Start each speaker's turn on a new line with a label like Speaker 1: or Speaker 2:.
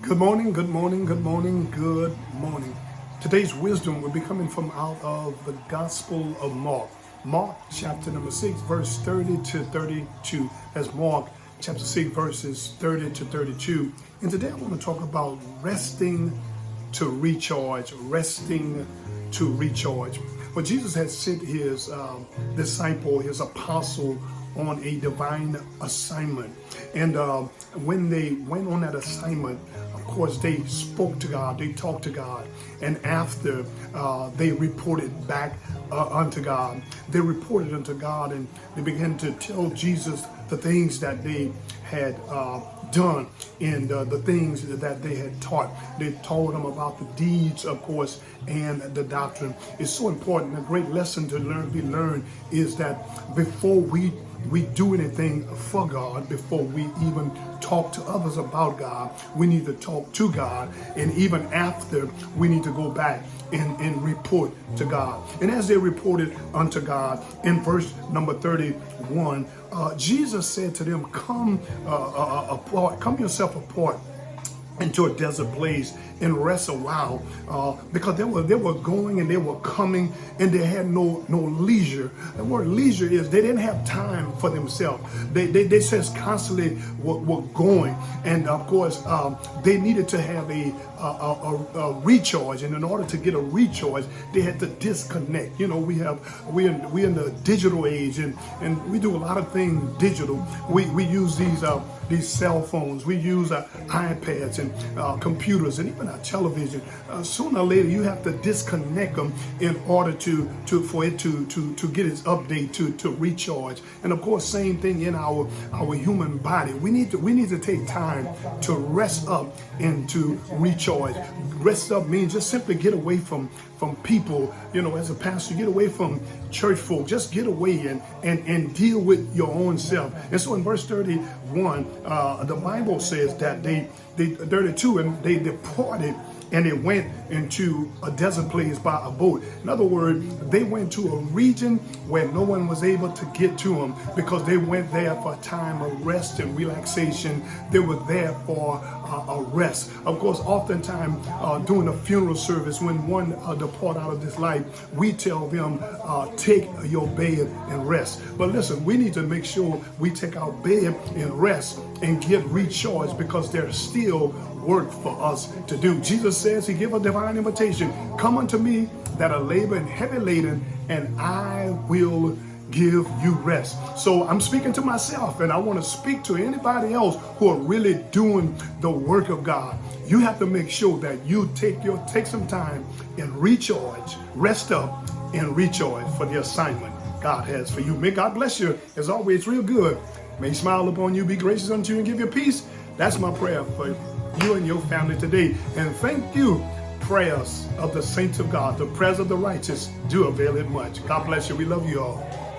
Speaker 1: Good morning, good morning, good morning, good morning. Today's wisdom will be coming from out of the Gospel of Mark. Mark chapter number 6, verse 30 to 32. That's Mark chapter 6, verses 30 to 32. And today I want to talk about resting to recharge, resting to recharge. Well, Jesus had sent his disciple, his apostle, on a divine assignment. And when they went on that assignment, of course, they spoke to God, they talked to God. And after they reported back unto God, they reported unto God and they began to tell Jesus the things that they had done and the things that they had taught. They told them about the deeds, of course, and the doctrine. It's so important. A great lesson to be learned is that before we do anything for God, before we even talk to others about God, we need to talk to God. And even after, we need to go back and report to God. And as they reported unto God, in verse number 31, Jesus said to them, come yourself apart into a desert place and rest a while, because they were going and they were coming and they had no leisure. The word leisure is they didn't have time for themselves. They just constantly were going, and of course they needed to have a recharge. And in order to get a recharge, they had to disconnect. You know, we're in the digital age, and we do a lot of things digital. We use these cell phones, we use iPads and computers and even our television. Sooner or later, you have to disconnect them in order for it to get its update to recharge. And of course, same thing in our human body. We need to take time to rest up and to recharge. Rest up means just simply get away from people. You know, as a pastor, get away from church folk. Just get away and deal with your own self. And so in verse 31, the Bible says that they 32, and they departed and they went into a desert place by a boat. In other words, they went to a region where no one was able to get to them because they went there for a time of rest and relaxation. They were there for a rest. Of course, oftentimes during a funeral service, when one depart out of this life, we tell them, take your bed and rest. But listen, we need to make sure we take our bed and rest and get recharged, because there's still work for us to do. Jesus says he gave a divine invitation. Come unto me that are labor and heavy laden, and I will give you rest. So I'm speaking to myself, and I want to speak to anybody else who are really doing the work of God. You have to make sure that you take some time and recharge, rest up and recharge for the assignment God has for you. May God bless you. As always, real good. May he smile upon you, be gracious unto you, and give you peace. That's my prayer for you and your family today. And thank you. Prayers of the saints of God, the prayers of the righteous do avail it much. God bless you. We love you all.